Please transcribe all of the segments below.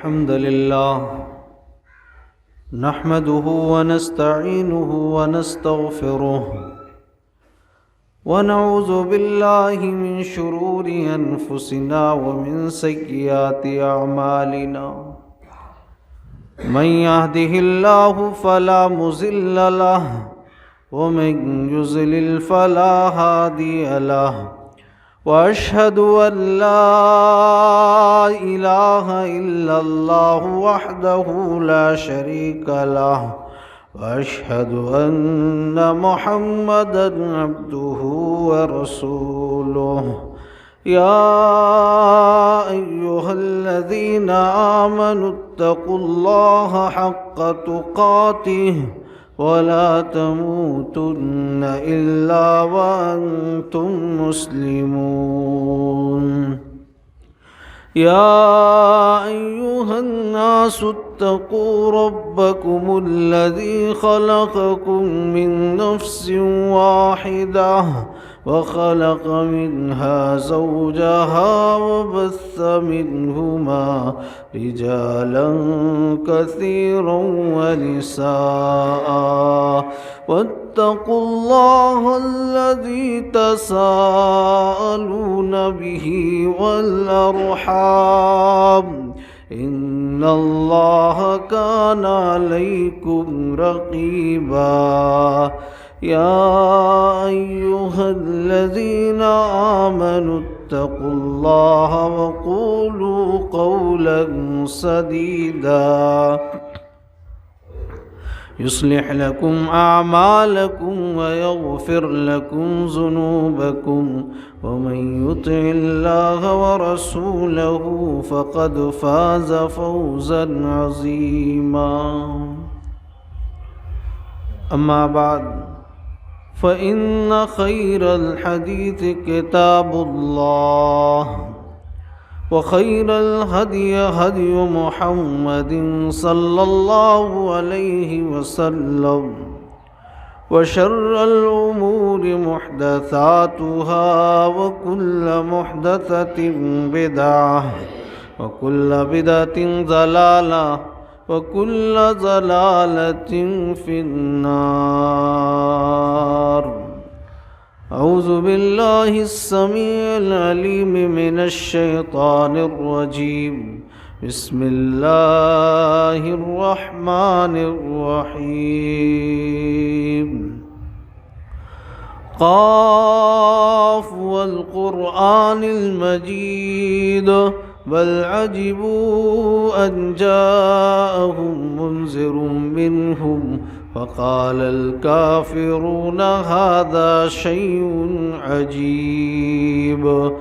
الحمد لله نحمده ونستعينه ونستغفره ونعوذ بالله من شرور أنفسنا ومن سيئات أعمالنا من يهده الله فلا مضل له ومن يضلل فلا هادي له وأشهد أن لا إله إلا الله وحده لا شريك له وأشهد أن محمدًا عبده ورسوله يا أيها الذين آمنوا اتقوا الله حق تقاته ولا تموتن إلا وأنتم مسلمون يا أيها الناس اتقوا ربكم الذي خلقكم من نفس واحدة وخلق منها زوجها وبث منهما رجالا كثيرا ونساء واتقوا الله الذي تساءلون به والأرحام إن الله كان عليكم رقيبا يا أيها الذين آمنوا اتقوا الله وقولوا قولا سديدا يصلح لكم أعمالكم ويغفر لكم ذنوبكم ومن يطع الله ورسوله فقد فاز فوزا عظيما أما بعد فإن خير الحديث كتاب الله وخير الهدي هدي محمد صلى الله عليه وسلم وشر الأمور محدثاتها وكل محدثة بدعة وكل بدعة ضلالة وكل ضلالة في النار أعوذ بالله السميع العليم من الشيطان الرجيم بسم الله الرحمن الرحيم قاف والقرآن المجيد بل عجبوا أن جاءهم منذر منهم فقال الكافرون هذا شيء عجيب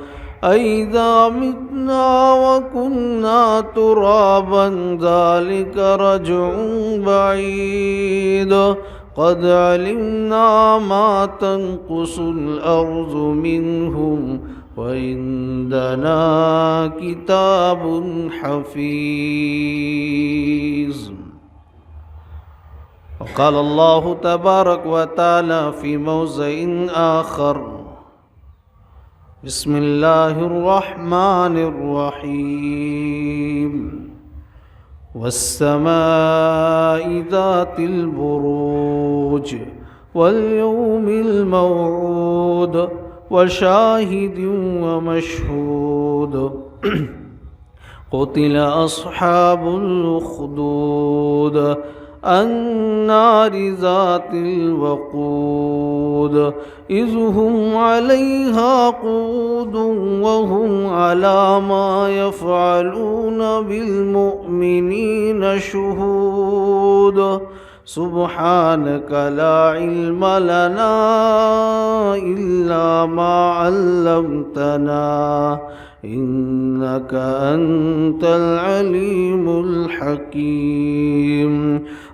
أئذا متنا وكنا ترابا ذلك رجع بعيد قد علمنا ما تنقص الأرض منهم وعندنا كتاب حفيظ وقال الله تبارك وتعالى في موضع آخر بسم الله الرحمن الرحيم والسماء ذات البروج واليوم الموعود وشاهد ومشهود قتل أصحاب الأخدود النار ذات الوقود إذ هم عليها قعود وهم على ما يفعلون بالمؤمنين شهود سبحانك لا علم لنا إلا ما علمتنا إنك أنت العليم الحكيم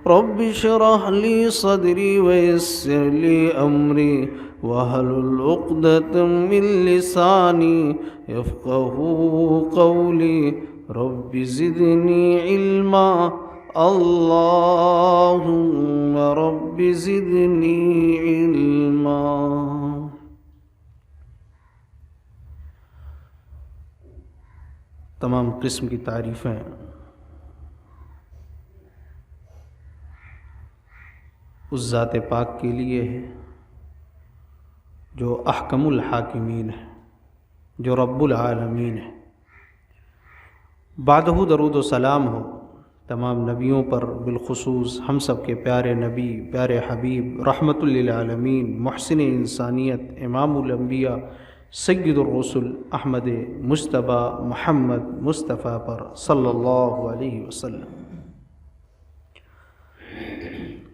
رب اشرح لي صدري ويسر لي أمري واحلل عقدة من لساني يفقهوا قولي رب زدني علما اللهم رب زدني علما تمام قسم کی تعریفیں اس ذات پاک کے لیے ہے جو احکم الحاکمین ہے، جو رب العالمین ہے۔ بعدہ درود و سلام ہو تمام نبیوں پر، بالخصوص ہم سب کے پیارے نبی، پیارے حبیب، رحمت للعالمین، محسن انسانیت، امام الانبیاء، سید الرسل احمد مجتبیٰ محمد مصطفیٰ پر صلی اللہ علیہ وسلم۔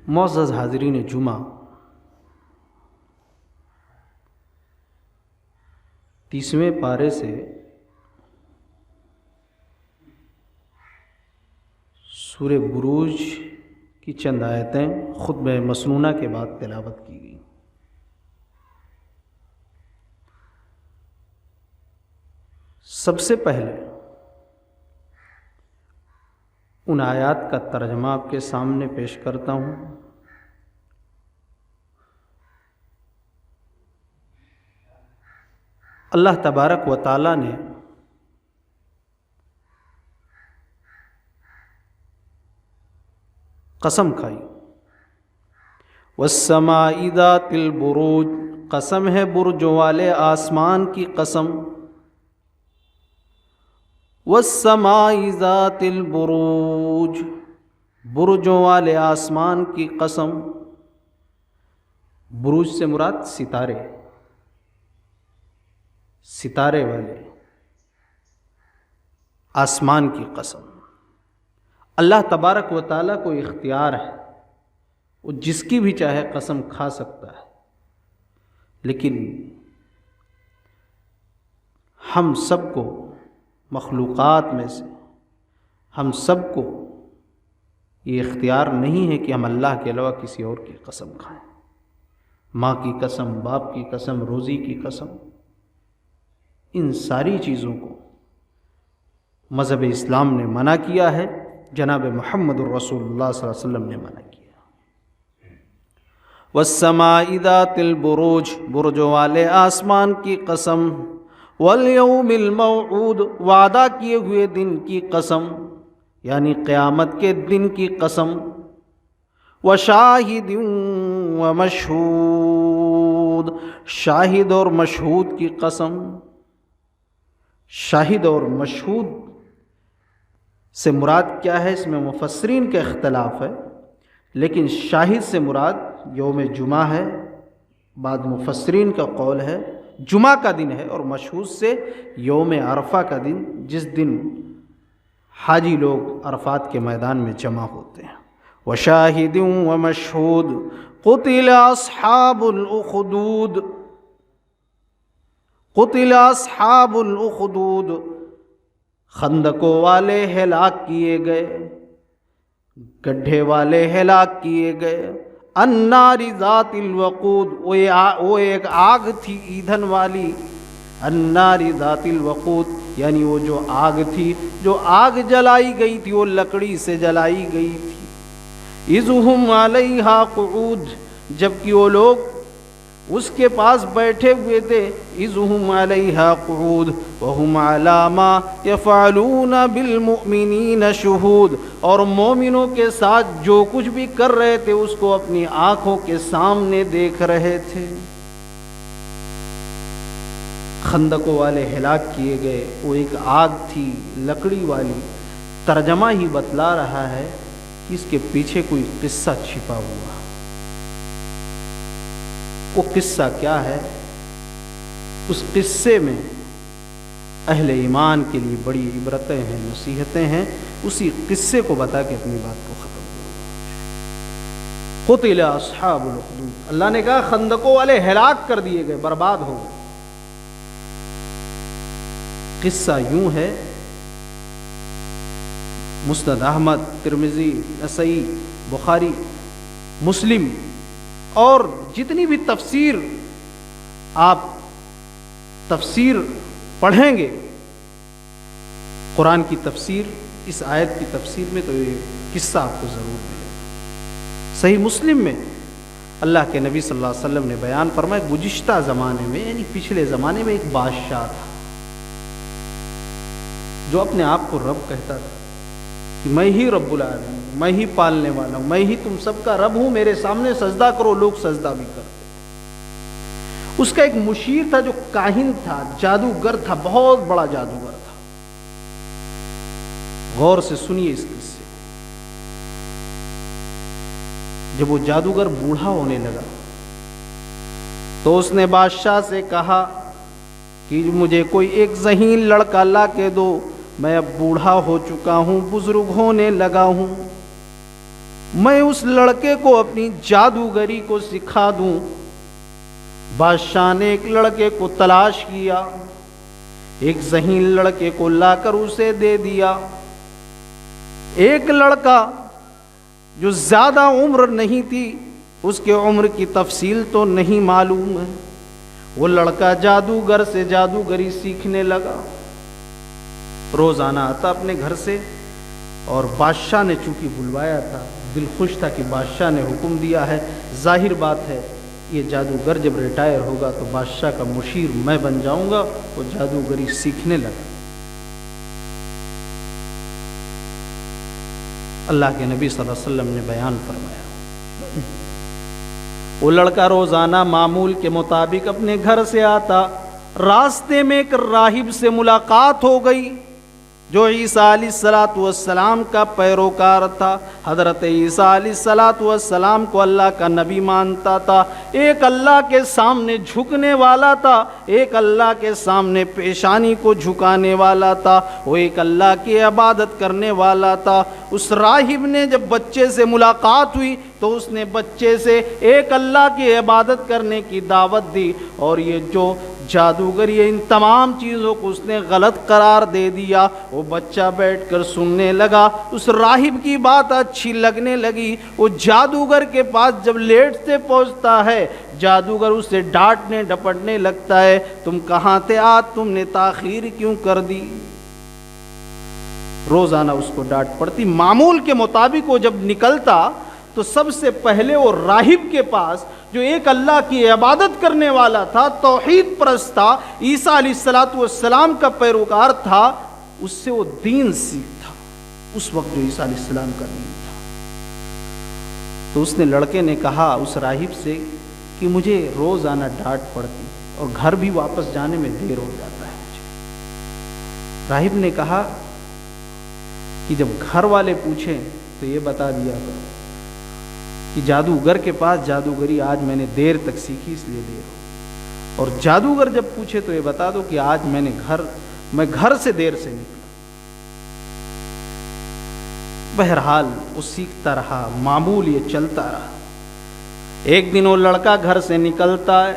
معزز حاضرین جمعہ، 30ویں پارے سے سورہ بروج کی چند آیتیں خطبہ مسنونہ کے بعد تلاوت کی گئی۔ سب سے پہلے ان آیات کا ترجمہ آپ کے سامنے پیش کرتا ہوں۔ اللہ تبارک و تعالیٰ نے قسم کھائی، والسماء ذات البروج، قسم ہے برجوں والے آسمان کی قسم، والسماء ذات البروج، برجوں والے آسمان کی قسم۔ بروج سے مراد ستارے، ستارے والے آسمان کی قسم۔ اللہ تبارک و تعالیٰ کو اختیار ہے، وہ جس کی بھی چاہے قسم کھا سکتا ہے، لیکن ہم سب کو، مخلوقات میں سے ہم سب کو یہ اختیار نہیں ہے کہ ہم اللہ کے علاوہ کسی اور کی قسم کھائیں۔ ماں کی قسم، باپ کی قسم، روزی کی قسم، ان ساری چیزوں کو مذہب اسلام نے منع کیا ہے، جناب محمد الرسول اللہ صلی اللہ علیہ وسلم نے منع کیا۔ والسماء ذات البروج، برجوں والے آسمان کی قسم، والیوم الموعود، وعدہ کیے ہوئے دن کی قسم، یعنی قیامت کے دن کی قسم، وشاہد ومشہود، شاہد اور مشہود کی قسم۔ شاہد اور مشہود سے مراد کیا ہے، اس میں مفسرین کا اختلاف ہے، لیکن شاہد سے مراد یوم جمعہ ہے، بعض مفسرین کا قول ہے جمعہ کا دن ہے، اور مشہود سے یوم عرفہ کا دن، جس دن حاجی لوگ عرفات کے میدان میں جمع ہوتے ہیں۔ وشاہد ومشہود، قتل اصحاب الاخدود، قتل اصحاب الاخدود، خندقوں والے ہلاک کیے گئے، گڈھے والے ہلاک کیے گئے۔ النار ذات الوقود، وہ ایک آگ تھی ایندھن والی، النار ذات الوقود، یعنی وہ جو آگ تھی، جو آگ جلائی گئی تھی، وہ لکڑی سے جلائی گئی تھی۔ اذ ہم علیہا قعود، جبکہ وہ لوگ اس کے پاس بیٹھے ہوئے تھے۔ اذ ہم علیہا قعود وہم علی ما یفعلون بالمؤمنین شہود، اور مومنوں کے ساتھ جو کچھ بھی کر رہے تھے اس کو اپنی آنکھوں کے سامنے دیکھ رہے تھے۔ خندقوں والے ہلاک کیے گئے، وہ ایک آگ تھی لکڑی والی۔ ترجمہ ہی بتلا رہا ہے کہ اس کے پیچھے کوئی قصہ چھپا ہوا۔ وہ قصہ کیا ہے؟ اس قصے میں اہل ایمان کے لیے بڑی عبرتیں ہیں، نصیحتیں ہیں، اسی قصے کو بتا کے اپنی بات کو ختم کروں۔ قتل اصحاب الاخدود، اللہ نے کہا خندقوں والے ہلاک کر دیے گئے، برباد ہو گئے۔ قصہ یوں ہے، مسند احمد، ترمذی، نسائی، بخاری، مسلم اور جتنی بھی تفسیر آپ تفسیر پڑھیں گے، قرآن کی تفسیر، اس آیت کی تفسیر میں، تو یہ قصہ آپ کو ضرور ملے گا۔ صحیح مسلم میں اللہ کے نبی صلی اللہ علیہ وسلم نے بیان فرمایا، گزشتہ زمانے میں یعنی پچھلے زمانے میں ایک بادشاہ تھا جو اپنے آپ کو رب کہتا تھا، کہ میں ہی رب العالمین ہوں، میں ہی پالنے والا ہوں، میں ہی تم سب کا رب ہوں، میرے سامنے سجدہ کرو۔ لوگ سجدہ بھی کرتے۔ اس کا ایک مشیر تھا جو کاہن تھا، جادوگر تھا، بہت بڑا جادوگر تھا۔ غور سے سنیے اس قصے کو۔ جب وہ جادوگر بوڑھا ہونے لگا تو اس نے بادشاہ سے کہا کہ مجھے کوئی ایک ذہین لڑکا لا کے دو، میں اب بوڑھا ہو چکا ہوں، بزرگ ہونے لگا ہوں، میں اس لڑکے کو اپنی جادوگری کو سکھا دوں۔ بادشاہ نے ایک لڑکے کو تلاش کیا، ایک ذہین لڑکے کو لا کر اسے دے دیا۔ ایک لڑکا جو زیادہ عمر نہیں تھی، اس کے عمر کی تفصیل تو نہیں معلوم ہے، وہ لڑکا جادوگر سے جادوگری سیکھنے لگا۔ روزانہ آتا اپنے گھر سے، اور بادشاہ نے چونکہ بلوایا تھا، دل خوش تھا کہ بادشاہ نے حکم دیا ہے، ظاہر بات ہے یہ جادوگر جب ریٹائر ہوگا تو بادشاہ کا مشیر میں بن جاؤں گا۔ وہ جادوگری سیکھنے لگا۔ اللہ کے نبی صلی اللہ علیہ وسلم نے بیان فرمایا، وہ لڑکا روزانہ معمول کے مطابق اپنے گھر سے آتا، راستے میں ایک راہب سے ملاقات ہو گئی جو عیسیٰ علیہ السلام کا پیروکار تھا۔ حضرت عیسیٰ علیہ السلام کو اللہ کا نبی مانتا تھا، ایک اللہ کے سامنے جھکنے والا تھا، ایک اللہ کے سامنے پیشانی کو جھکانے والا تھا، وہ ایک اللہ کی عبادت کرنے والا تھا۔ اس راہب نے جب بچے سے ملاقات ہوئی تو اس نے بچے سے ایک اللہ کی عبادت کرنے کی دعوت دی، اور یہ جو جادوگر یہ ان تمام چیزوں کو اس نے غلط قرار دے دیا۔ وہ بچہ بیٹھ کر سننے لگا، اس راہب کی بات اچھی لگنے لگی۔ وہ جادوگر کے پاس جب لیٹ سے پہنچتا ہے، جادوگر اسے ڈانٹنے ڈپٹنے لگتا ہے، تم کہاں تھے آج، تم نے تاخیر کیوں کر دی؟ روزانہ اس کو ڈانٹ پڑتی۔ معمول کے مطابق وہ جب نکلتا تو سب سے پہلے وہ راہب کے پاس جو ایک اللہ کی عبادت کرنے والا تھا، توحید پرست تھا، عیسیٰ علیہ السلام کا پیروکار تھا، اس سے وہ دین سیکھتا۔ اس وقت جو عیسیٰ علیہ السلام کا دین تھا، تو اس نے لڑکے نے کہا اس راہب سے کہ مجھے روز آنا ڈانٹ پڑتی اور گھر بھی واپس جانے میں دیر ہو جاتا ہے مجھے۔ راہب نے کہا کہ جب گھر والے پوچھیں تو یہ بتا دیا کرو کہ جادوگر کے پاس جادوگری آج میں نے دیر تک سیکھی اس لیے دیر ہو، اور جادوگر جب پوچھے تو یہ بتا دو کہ آج میں گھر سے دیر سے نکلا۔ بہرحال وہ سیکھتا رہا، معمول یہ چلتا رہا۔ ایک دن وہ لڑکا گھر سے نکلتا ہے،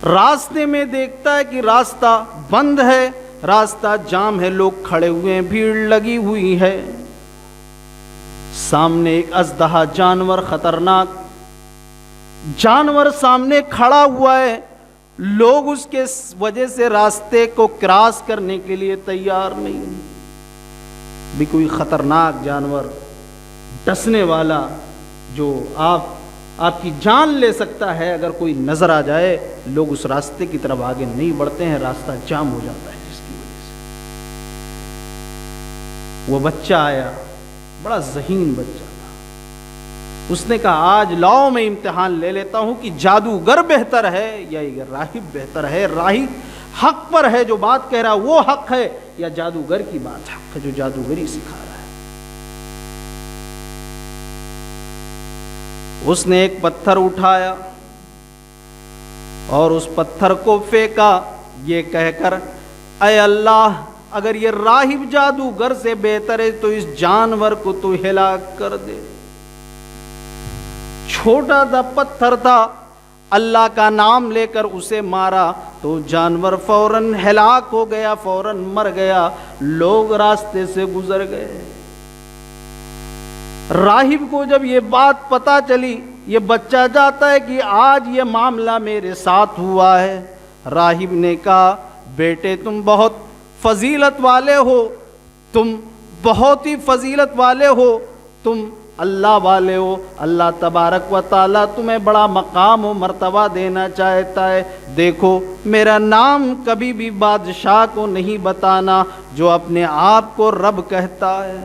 راستے میں دیکھتا ہے کہ راستہ بند ہے، راستہ جام ہے، لوگ کھڑے ہوئے ہیں، بھیڑ لگی ہوئی ہے۔ سامنے ایک اژدہا جانور، خطرناک جانور سامنے کھڑا ہوا ہے، لوگ اس کے وجہ سے راستے کو کراس کرنے کے لیے تیار نہیں۔ بھی کوئی خطرناک جانور، ڈسنے والا، جو آپ کی جان لے سکتا ہے، اگر کوئی نظر آ جائے، لوگ اس راستے کی طرف آگے نہیں بڑھتے ہیں، راستہ جام ہو جاتا ہے، جس کی وجہ سے وہ بچہ آیا، بڑا ذہین بچہ تھا۔ اس نے کہا آج لاؤ میں امتحان لے لیتا ہوں کہ جادوگر بہتر ہے یا یہ راہب بہتر ہے، راہب حق پر ہے، جو بات کہہ رہا وہ حق ہے، یا جادوگر کی بات حق ہے جو جادوگری سکھا رہا ہے۔ اس نے ایک پتھر اٹھایا اور اس پتھر کو پھینکا، یہ کہہ کر اے اللہ اگر یہ راہب جادوگر سے بہتر ہے تو اس جانور کو تو ہلاک کر دے۔ چھوٹا سا پتھر تھا، اللہ کا نام لے کر اسے مارا تو جانور فوراً ہلاک ہو گیا، فوراً مر گیا، لوگ راستے سے گزر گئے۔ راہب کو جب یہ بات پتہ چلی، یہ بچہ جاتا ہے کہ آج یہ معاملہ میرے ساتھ ہوا ہے۔ راہب نے کہا بیٹے تم بہت فضیلت والے ہو، تم بہت ہی فضیلت والے ہو، تم اللہ والے ہو، اللہ تبارک و تعالیٰ تمہیں بڑا مقام و مرتبہ دینا چاہتا ہے۔ دیکھو میرا نام کبھی بھی بادشاہ کو نہیں بتانا جو اپنے آپ کو رب کہتا ہے۔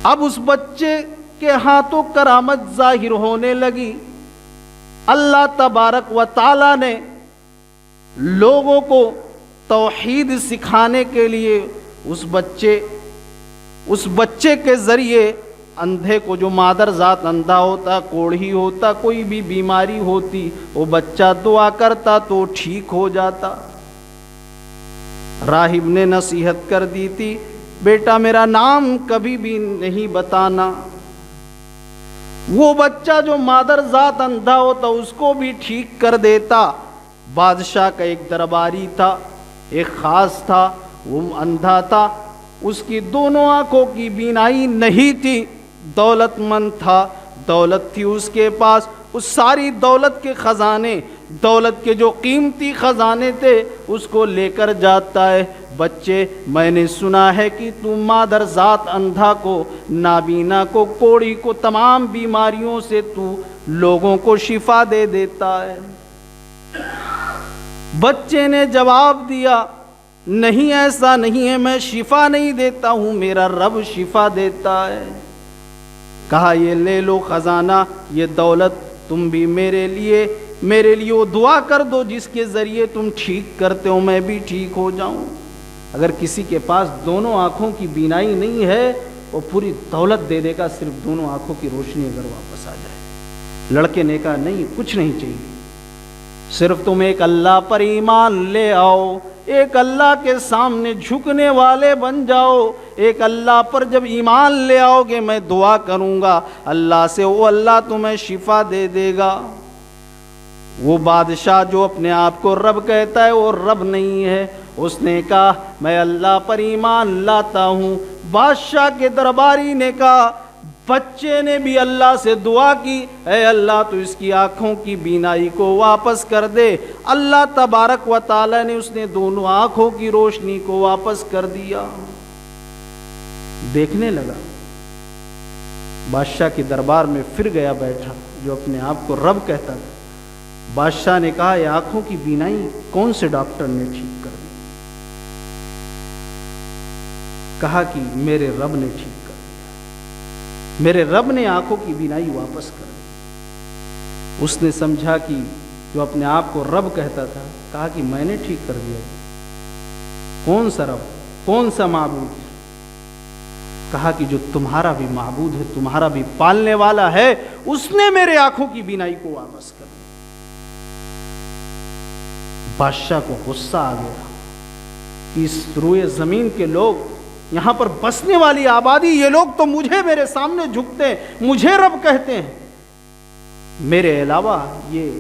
اب اس بچے کے ہاتھوں کرامت ظاہر ہونے لگی. اللہ تبارک و تعالی نے لوگوں کو توحید سکھانے کے لیے اس بچے کے ذریعے اندھے کو، جو مادر ذات اندھا ہوتا، کوڑھی ہوتا، کوئی بھی بیماری ہوتی، وہ بچہ دعا کرتا تو ٹھیک ہو جاتا. راہب نے نصیحت کر دی تھی، بیٹا میرا نام کبھی بھی نہیں بتانا. وہ بچہ جو مادر ذات اندھا ہوتا اس کو بھی ٹھیک کر دیتا. بادشاہ کا ایک درباری تھا، ایک خاص تھا، وہ اندھا تھا، اس کی دونوں آنکھوں کی بینائی نہیں تھی، دولت مند تھا، دولت تھی اس کے پاس. اس ساری دولت کے خزانے، دولت کے جو قیمتی خزانے تھے اس کو لے کر جاتا ہے. بچے میں نے سنا ہے کہ تم مادر ذات اندھا کو، نابینا کو، کوڑی کو، تمام بیماریوں سے تو لوگوں کو شفا دے دیتا ہے. بچے نے جواب دیا، نہیں ایسا نہیں ہے، میں شفا نہیں دیتا ہوں، میرا رب شفا دیتا ہے. کہا یہ لے لو خزانہ، یہ دولت، تم بھی میرے لیے وہ دعا کر دو جس کے ذریعے تم ٹھیک کرتے ہو، میں بھی ٹھیک ہو جاؤں. اگر کسی کے پاس دونوں آنکھوں کی بینائی نہیں ہے وہ پوری دولت دے دے گا، صرف دونوں آنکھوں کی روشنی اگر واپس آ جائے. لڑکے نے کہا نہیں، کچھ نہیں چاہیے، صرف تم ایک اللہ پر ایمان لے آؤ، ایک اللہ کے سامنے جھکنے والے بن جاؤ. ایک اللہ پر جب ایمان لے آؤ گے میں دعا کروں گا اللہ سے، وہ اللہ تمہیں شفا دے دے گا. وہ بادشاہ جو اپنے آپ کو رب کہتا ہے وہ رب نہیں ہے. اس نے کہا میں اللہ پر ایمان لاتا ہوں. بادشاہ کے درباری نے کہا، بچے نے بھی اللہ سے دعا کی، اے اللہ تو اس کی آنکھوں کی بینائی کو واپس کر دے. اللہ تبارک و تعالی نے اس نے دونوں آنکھوں کی روشنی کو واپس کر دیا. دیکھنے لگا، بادشاہ کے دربار میں پھر گیا بیٹھا جو اپنے آپ کو رب کہتا تھا. بادشاہ نے کہا یہ آنکھوں کی بینائی کون سے ڈاکٹر نے ٹھیک کر دی؟ کہا کہ میرے رب نے ٹھیک کر دیا، میرے رب نے آنکھوں کی بینائی واپس کر دی. اس نے سمجھا کہ جو اپنے آپ کو رب کہتا تھا، کہا کہ میں نے ٹھیک کر دیا، کون سا رب، کون سا معبود؟ کہا کہ جو تمہارا بھی معبود ہے، تمہارا بھی پالنے والا ہے، اس نے میرے آنکھوں کی بینائی کو واپس کر دیا. بادشاہ کو غصہ آ گیا کہ اس روئے زمین کے لوگ، یہاں پر بسنے والی آبادی، یہ لوگ تو مجھے میرے سامنے جھکتے ہیں، مجھے رب کہتے ہیں، میرے علاوہ یہ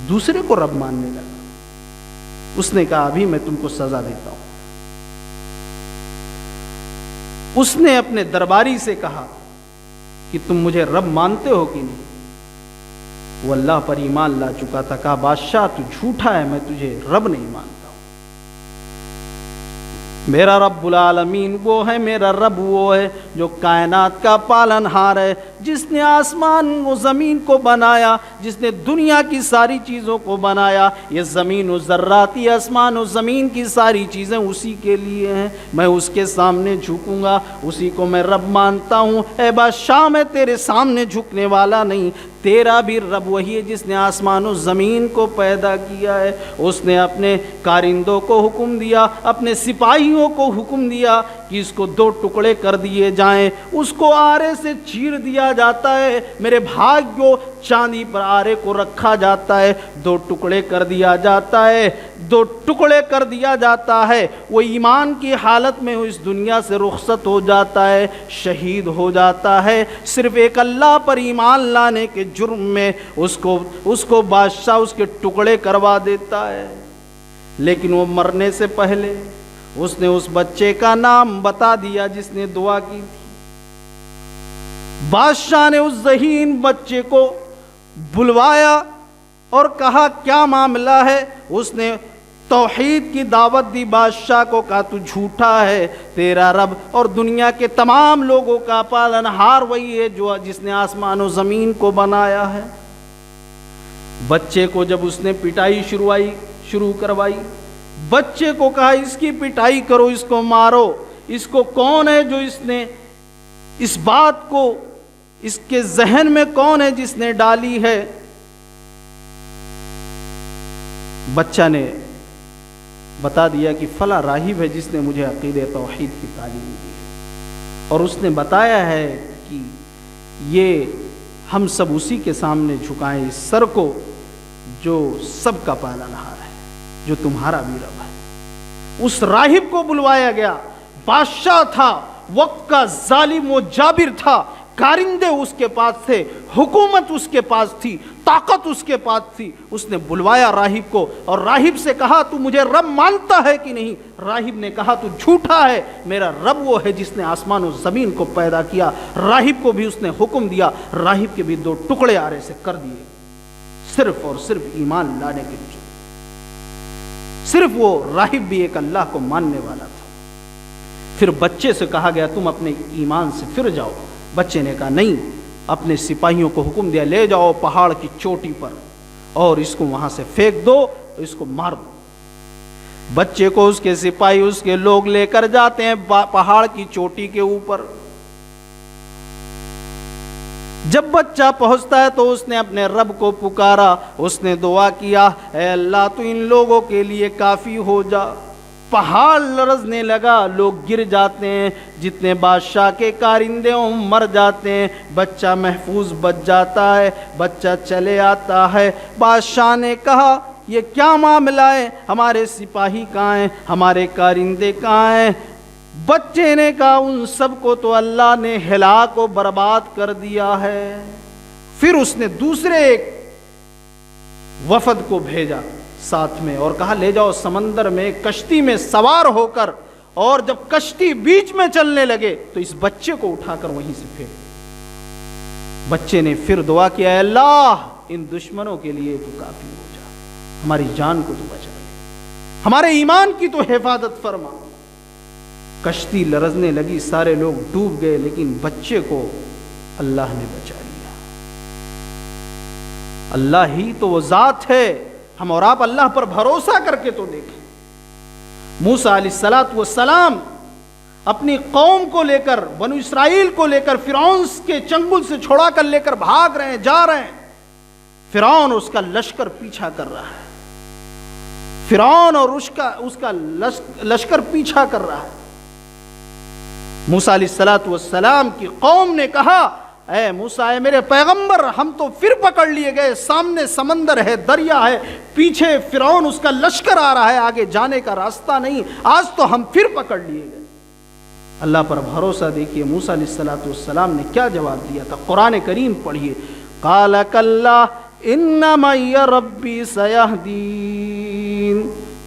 دوسرے کو رب ماننے لگا. اس نے کہا ابھی میں تم کو سزا دیتا ہوں. اس نے اپنے درباری سے کہا کہ تم مجھے رب مانتے ہو کہ نہیں؟ وہ اللہ پر ایمان لا چکا تھا. کہا بادشاہ تو جھوٹا ہے، میں تجھے رب نہیں مانتا ہوں. میرا رب العالمین وہ ہے، میرا رب وہ ہے جو کائنات کا پالن ہار ہے، جس نے آسمان و زمین کو بنایا، جس نے دنیا کی ساری چیزوں کو بنایا. یہ زمین و ذرات، یہ آسمان و زمین کی ساری چیزیں اسی کے لیے ہیں. میں اس کے سامنے جھکوں گا، اسی کو میں رب مانتا ہوں. اے بادشاہ میں تیرے سامنے جھکنے والا نہیں، تیرا بھی رب وہی ہے جس نے آسمان و زمین کو پیدا کیا ہے. اس نے اپنے کارندوں کو حکم دیا، اپنے سپاہیوں کو حکم دیا کہ اس کو 2 ٹکڑے کر دیے جائیں. اس کو آرے سے چیر دیا جاتا ہے، میرے بھائیوں چاندی پر آرے کو رکھا جاتا ہے، 2 ٹکڑے کر دیا جاتا ہے، 2 ٹکڑے کر دیا جاتا ہے. وہ ایمان کی حالت میں اس دنیا سے رخصت ہو جاتا ہے، شہید ہو جاتا ہے. صرف ایک اللہ پر ایمان لانے کے جرم میں اس کو بادشاہ اس کے ٹکڑے کروا دیتا ہے. لیکن وہ مرنے سے پہلے اس نے اس بچے کا نام بتا دیا جس نے دعا کی تھی. بادشاہ نے اس ذہین بچے کو بلوایا اور کہا کیا معاملہ ہے؟ اس نے توحید کی دعوت دی. بادشاہ کو کہا تو جھوٹا ہے، تیرا رب اور دنیا کے تمام لوگوں کا پالن ہار وہی ہے جس نے آسمان و زمین کو بنایا ہے. بچے کو جب اس نے پٹائی شروع کروائی، بچے کو کہا اس کی پٹائی کرو، اس کو مارو. اس کو کون ہے جو اس نے اس بات کو اس کے ذہن میں کون ہے جس نے ڈالی ہے؟ بچہ نے بتا دیا کہ فلاں راہب ہے جس نے مجھے عقیدہ توحید کی تعلیم دی ہے، اور اس نے بتایا ہے کہ یہ ہم سب اسی کے سامنے جھکائیں اس سر کو جو سب کا پالنہار ہے، جو تمہارا بھی رب ہے۔ اس راہب کو بلوایا گیا، بادشاہ تھا، وقت کا ظالم و جابر تھا، کارندے اس کے پاس تھے، حکومت اس کے پاس تھی، طاقت اس کے پاس تھی۔ اس نے بلوایا راہب کو اور راہب سے کہا تو مجھے رب مانتا ہے کہ نہیں؟ راہب نے کہا تو جھوٹا ہے، میرا رب وہ ہے جس نے آسمان و زمین کو پیدا کیا۔ راہب کو بھی اس نے حکم دیا، راہب کے بھی 2 ٹکڑے آرے سے کر دیے، صرف اور صرف ایمان لانے کے لیے۔ صرف وہ راہب بھی ایک اللہ کو ماننے والا تھا۔ پھر بچے سے کہا گیا تم اپنے ایمان سے پھر جاؤ۔ بچے نے کہا نہیں، اپنے سپاہیوں کو حکم دیا لے جاؤ پہاڑ کی چوٹی پر اور اس کو وہاں سے پھینک دو، اس کو مار دو۔ بچے کو اس کے سپاہی اس کے لوگ لے کر جاتے ہیں پہاڑ کی چوٹی کے اوپر۔ جب بچہ پہنچتا ہے تو اس نے اپنے رب کو پکارا، اس نے دعا کیا اے اللہ تو ان لوگوں کے لیے کافی ہو جا۔ پہاڑ لرزنے لگا، لوگ گر جاتے ہیں، جتنے بادشاہ کے کارندے مر جاتے ہیں، بچہ محفوظ بچ جاتا ہے، بچہ چلے آتا ہے۔ بادشاہ نے کہا یہ کیا معاملہ ہے، ہمارے سپاہی کہاں ہیں، ہمارے کارندے کہاں ہیں؟ بچے نے کہا ان سب کو تو اللہ نے ہلاک و برباد کر دیا ہے۔ پھر اس نے دوسرے ایک وفد کو بھیجا ساتھ میں اور کہا لے جاؤ سمندر میں کشتی میں سوار ہو کر، اور جب کشتی بیچ میں چلنے لگے تو اس بچے کو اٹھا کر وہیں سے پھینک۔ بچے نے پھر دعا کیا اے اللہ ان دشمنوں کے لیے تو کافی ہو جا، ہماری جان کو تو بچا لے، ہمارے ایمان کی تو حفاظت فرما۔ کشتی لرزنے لگی، سارے لوگ ڈوب گئے، لیکن بچے کو اللہ نے بچا لیا۔ اللہ ہی تو وہ ذات ہے، ہم اور آپ اللہ پر بھروسہ کر کے تو دیکھیں۔ موسیٰ علیہ السلام اپنی قوم کو لے کر، بنو اسرائیل کو لے کر فرعون کے چنگل سے چھوڑا کر لے کر بھاگ رہے ہیں، جا رہے ہیں۔ فرعون اور اس کا لشکر پیچھا کر رہا ہے، فرعون اور اس کا لشکر پیچھا کر رہا ہے۔ موسیٰ علیہ السلام کی قوم نے کہا اے موسیٰ اے میرے پیغمبر، ہم تو پھر پکڑ لیے گئے، سامنے سمندر ہے، دریا ہے، پیچھے فرعون اس کا لشکر آ رہا ہے، آگے جانے کا راستہ نہیں، آج تو ہم پھر پکڑ لیے گئے۔ اللہ پر بھروسہ دیکھیے موسیٰ علیہ السلام نے کیا جواب دیا تھا، قرآن کریم پڑھیے۔ قال کلا ان معی ربی سیہدین،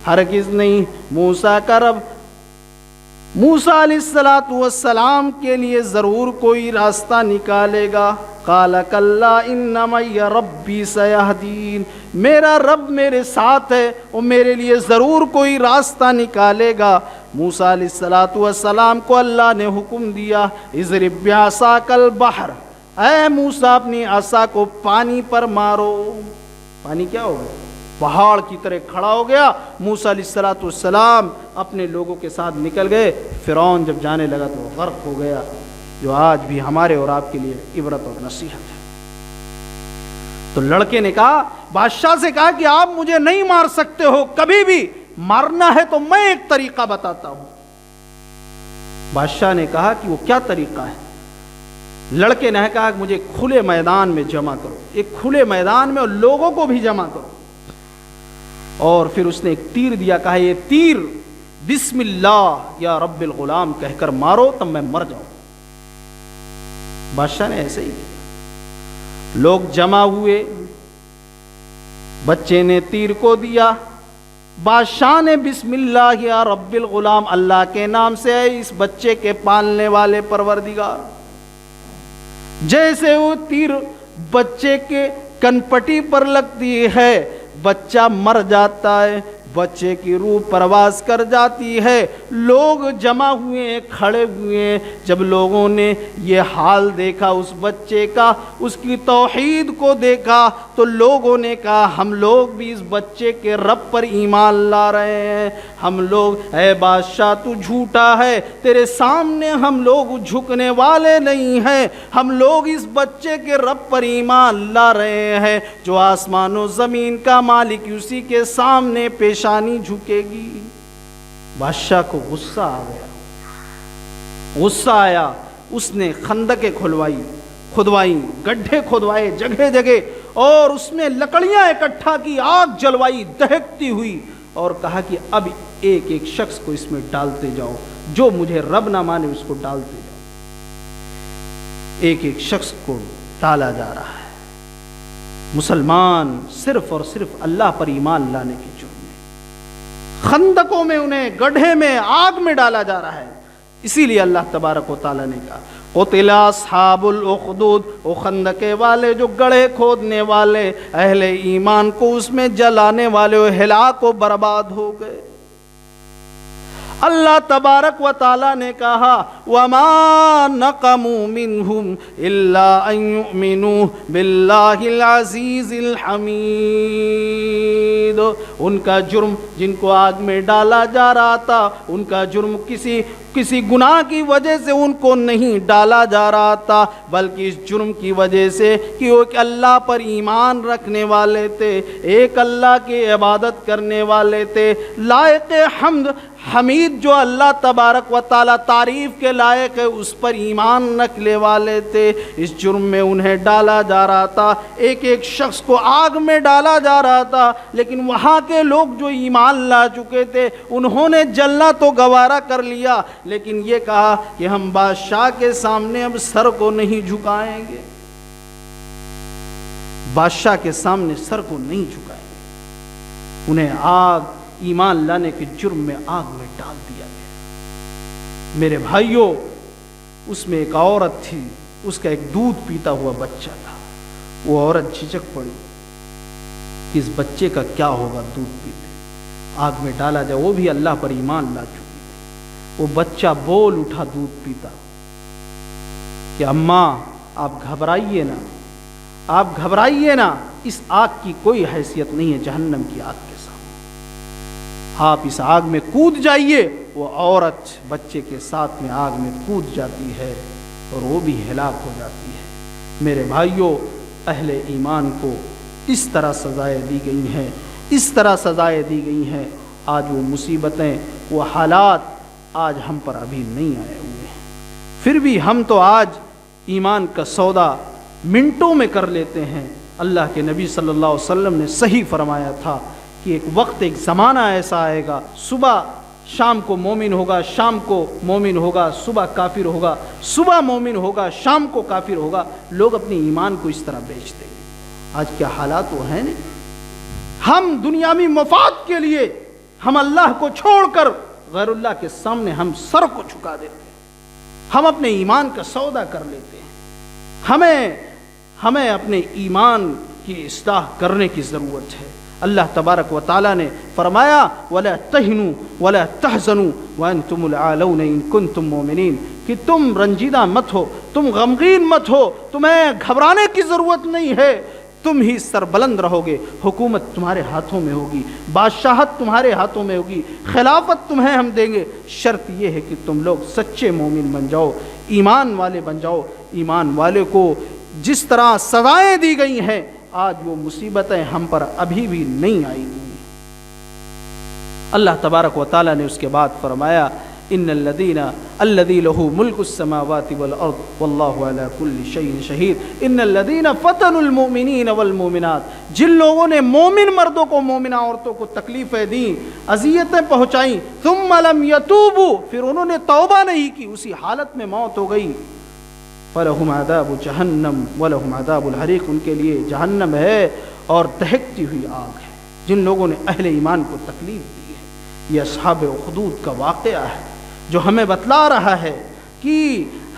ہرگز نہیں موسیٰ کا رب موسیٰ علیہ السلام کے لیے ضرور کوئی راستہ نکالے گا۔ قال کلا ان معی ربی سیہدین، میرا رب میرے ساتھ ہے، وہ میرے لیے ضرور کوئی راستہ نکالے گا۔ موسیٰ علیہ السلام کو اللہ نے حکم دیا اضرب بعصاک البحر، اے موسیٰ اپنی عصا کو پانی پر مارو۔ پانی کیا ہوگا؟ پہاڑ کی طرح کھڑا ہو گیا۔ موسیٰ علیہ السلام اپنے لوگوں کے ساتھ نکل گئے۔ فرعون جب جانے لگا تو وہ غرق ہو گیا، جو آج بھی ہمارے اور آپ کے لیے عبرت اور نصیحت ہے۔ تو لڑکے نے کہا، بادشاہ سے کہا کہ آپ مجھے نہیں مار سکتے ہو کبھی بھی، مارنا ہے تو میں ایک طریقہ بتاتا ہوں۔ بادشاہ نے کہا کہ وہ کیا طریقہ ہے؟ لڑکے نے کہا کہ مجھے کھلے میدان میں جمع کرو، ایک کھلے میدان میں اور لوگوں کو بھی جمع کرو، اور پھر اس نے ایک تیر دیا، کہا یہ تیر بسم اللہ یا رب الغلام کہہ کر مارو تب میں مر جاؤں۔ بادشاہ نے ایسے ہی کیا، لوگ جمع ہوئے، بچے نے تیر کو دیا، بادشاہ نے بسم اللہ یا رب الغلام، اللہ کے نام سے ہے اس بچے کے پالنے والے پروردگار۔ جیسے وہ تیر بچے کے کنپٹی پر لگتی ہے، بچہ مر جاتا ہے، بچے کی روح پرواز کر جاتی ہے۔ لوگ جمع ہوئے ہیں، کھڑے ہوئے ہیں۔ جب لوگوں نے یہ حال دیکھا اس بچے کا، اس کی توحید کو دیکھا، تو لوگوں نے کہا ہم لوگ بھی اس بچے کے رب پر ایمان لا رہے ہیں، ہم لوگ، اے بادشاہ تو جھوٹا ہے، تیرے سامنے ہم لوگ جھکنے والے نہیں ہیں، ہم لوگ اس بچے کے رب پر ایمان لا رہے ہیں جو آسمان و زمین کا مالک، اسی کے سامنے پیشانی جھکے گی۔ بادشاہ کو غصہ آ گیا، غصہ آیا، اس نے خندقیں کھدوائی، گڈھے کھدوائے جگہ جگہ، اور اس میں لکڑیاں اکٹھا کی، آگ جلوائی دہکتی ہوئی، اور کہا کہ اب ایک ایک شخص کو اس میں ڈالتے جاؤ، جو مجھے رب نہ مانے اس کو ڈالتے جاؤ۔ ایک ایک شخص کو ڈالا جا رہا ہے۔ مسلمان صرف اور صرف اللہ پر ایمان لانے کے جرم میں خندقوں میں، انہیں گڈھے میں، آگ میں ڈالا جا رہا ہے۔ اسی لیے اللہ تبارک و تعالیٰ نے کہا قتل اصحاب الاخدود، وہ خندقے والے جو گڑھے کھودنے والے اہل ایمان کو اس میں جلانے والے وہ ہلاک و برباد ہو گئے۔ اللہ تبارک و تعالیٰ نے کہا وَمَا نَقَمُوا مِنْهُمْ إِلَّا أَن يُؤْمِنُوا بِاللَّهِ الْعَزِيزِ الْحَمِيدِ۔ ان کا جرم، جن کو آگ میں ڈالا جا رہا تھا، ان کا جرم کسی گناہ کی وجہ سے ان کو نہیں ڈالا جا رہا تھا، بلکہ اس جرم کی وجہ سے کہ وہ اللہ پر ایمان رکھنے والے تھے، ایک اللہ کی عبادت کرنے والے تھے، لائق حمد حمید جو اللہ تبارک و تعالیٰ تعریف کے لائق ہے اس پر ایمان رکھنے والے تھے۔ اس جرم میں انہیں ڈالا جا رہا تھا، ایک ایک شخص کو آگ میں ڈالا جا رہا تھا، لیکن وہاں کے لوگ جو ایمان لا چکے تھے انہوں نے جلنا تو گوارا کر لیا، لیکن یہ کہا کہ ہم بادشاہ کے سامنے اب سر کو نہیں جھکائیں گے، بادشاہ کے سامنے سر کو نہیں جھکائیں گے۔ انہیں آگ، ایمان لانے کے جرم میں آگ میں ڈال دیا گیا۔ میرے بھائیوں، اس میں ایک عورت تھی، اس کا ایک دودھ پیتا ہوا بچہ تھا۔ وہ عورت جھجک پڑی کہ اس بچے کا کیا ہوگا دودھ پیتے، آگ میں ڈالا جائے، وہ بھی اللہ پر ایمان لا چکی تھی۔ وہ بچہ بول اٹھا دودھ پیتا کہ اماں آپ گھبرائیے نا، آپ گھبرائیے نا، اس آگ کی کوئی حیثیت نہیں ہے جہنم کی آگ کے سامنے، آپ اس آگ میں کود جائیے۔ وہ عورت بچے کے ساتھ میں آگ میں کود جاتی ہے اور وہ بھی ہلاک ہو جاتی ہے۔ میرے بھائیوں، اہل ایمان کو اس طرح سزائیں دی گئی ہیں، اس طرح سزائیں دی گئی ہیں۔ آج وہ مصیبتیں، وہ حالات آج ہم پر ابھی نہیں آئے ہوئے ہیں، پھر بھی ہم تو آج ایمان کا سودا منٹوں میں کر لیتے ہیں۔ اللہ کے نبی صلی اللہ علیہ وسلم نے صحیح فرمایا تھا کہ ایک وقت، ایک زمانہ ایسا آئے گا، صبح شام کو مومن ہوگا، شام کو مومن ہوگا، صبح کافر ہوگا، صبح مومن ہوگا، شام کو کافر ہوگا۔ لوگ اپنے ایمان کو اس طرح بیچ دیں گے۔ آج کیا حالات وہ ہیں نہیں؟ ہم دنیاوی مفاد کے لیے ہم اللہ کو چھوڑ کر غیر اللہ کے سامنے ہم سر کو جھکا دیتے ہیں، ہم اپنے ایمان کا سودا کر لیتے ہیں۔ ہمیں اپنے ایمان کی اصلاح کرنے کی ضرورت ہے۔ اللہ تبارک و تعالیٰ نے فرمایا وَلَا تَهِنُوا وَلَا تَحْزَنُوا وَأَنْتُمُ الْأَعْلَوْنَ إِن كُنتُم مُؤْمِنِينَ، کہ تم رنجیدہ مت ہو، تم غمگین مت ہو، تمہیں گھبرانے کی ضرورت نہیں ہے، تم ہی سربلند رہو گے، حکومت تمہارے ہاتھوں میں ہوگی، بادشاہت تمہارے ہاتھوں میں ہوگی، خلافت تمہیں ہم دیں گے، شرط یہ ہے کہ تم لوگ سچے مومن بن جاؤ، ایمان والے بن جاؤ۔ ایمان والے کو جس طرح سزائیں دی گئی ہیں، آج وہ مصیبتیں ہم پر ابھی بھی نہیں آئی ہوئی۔ اللہ تبارک و تعالیٰ نے اس کے بعد فرمایا ان الذی لہ ملک السماوات والارض واللہ علی کل شیء شہید ان الذین فتنوا المؤمنین والمؤمنات، جن لوگوں نے مومن مردوں کو، مومنہ عورتوں کو تکلیفیں دیں، اذیتیں پہنچائیں، ثم لم یتوبوا، پھر انہوں نے توبہ نہیں کی، اسی حالت میں موت ہو گئی، فلہم عذاب جہنم ولہم عذاب الحریق، ان کے لیے جہنم ہے اور دہکتی ہوئی آگ ہے۔ جن لوگوں نے اہل ایمان کو تکلیف دی ہے، یہ اصحاب اخدود کا واقعہ ہے جو ہمیں بتلا رہا ہے کہ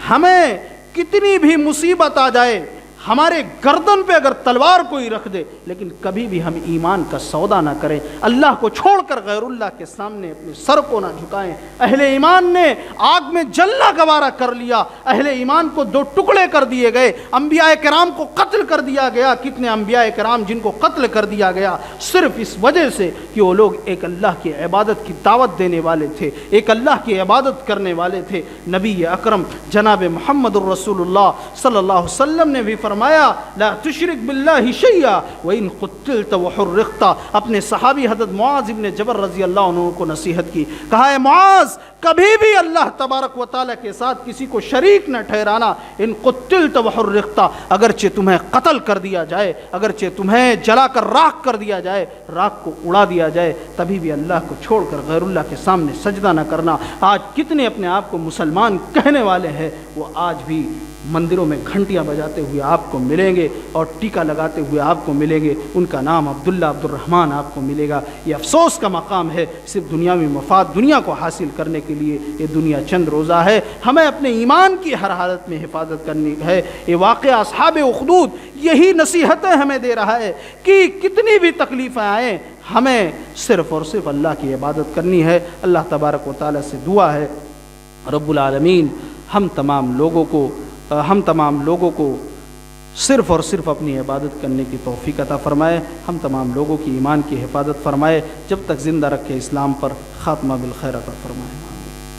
ہمیں کتنی بھی مصیبت آ جائے، ہمارے گردن پہ اگر تلوار کوئی رکھ دے لیکن کبھی بھی ہم ایمان کا سودا نہ کریں، اللہ کو چھوڑ کر غیر اللہ کے سامنے اپنے سر کو نہ جھکائیں۔ اہل ایمان نے آگ میں جلنا گوارا کر لیا، اہل ایمان کو دو ٹکڑے کر دیے گئے، انبیاء کرام کو قتل کر دیا گیا۔ کتنے انبیاء کرام جن کو قتل کر دیا گیا صرف اس وجہ سے کہ وہ لوگ ایک اللہ کی عبادت کی دعوت دینے والے تھے، ایک اللہ کی عبادت کرنے والے تھے۔ نبی اکرم جناب محمد الرسول اللہ صلی اللہ علیہ وسلم نے بھی فرمایا لا تشرک باللہ شیئا وان قتلت وحرقت، اپنے صحابی حضرت معاذ ابن جبل رضی اللہ عنہ کو نصیحت کی، کہا ہے معاذ کبھی بھی اللہ تبارک و تعالیٰ کے ساتھ کسی کو شریک نہ ٹھہرانا، ان قتلت وحرقت، اگرچہ تمہیں قتل کر دیا جائے، اگرچہ تمہیں جلا کر راکھ کر دیا جائے، راکھ کو اڑا دیا جائے، تبھی بھی اللہ کو چھوڑ کر غیر اللہ کے سامنے سجدہ نہ کرنا۔ آج کتنے اپنے آپ کو مسلمان کہنے والے ہیں، وہ آج بھی مندروں میں گھنٹیاں بجاتے ہوئے آپ کو ملیں گے اور ٹیکا لگاتے ہوئے آپ کو ملیں گے، ان کا نام عبداللہ عبد الرحمن آپ کو ملے گا۔ یہ افسوس کا مقام ہے، صرف دنیاوی مفاد دنیا کو حاصل کرنے کے لیے یہ دنیا چند روزہ ہے۔ ہمیں اپنے ایمان کی ہر حالت میں حفاظت کرنی ہے۔ یہ واقعہ اصحاب اخدود یہی نصیحتیں ہمیں دے رہا ہے کہ کتنی بھی تکلیفیں آئیں ہمیں صرف اور صرف اللہ کی عبادت کرنی ہے۔ اللہ تبارک و تعالیٰ سے دعا ہے رب العالمین ہم تمام لوگوں کو صرف اور صرف اپنی عبادت کرنے کی توفیق عطا فرمائے، ہم تمام لوگوں کی ایمان کی حفاظت فرمائے، جب تک زندہ رکھے اسلام پر، خاتمہ بالخیر عطا فرمائے۔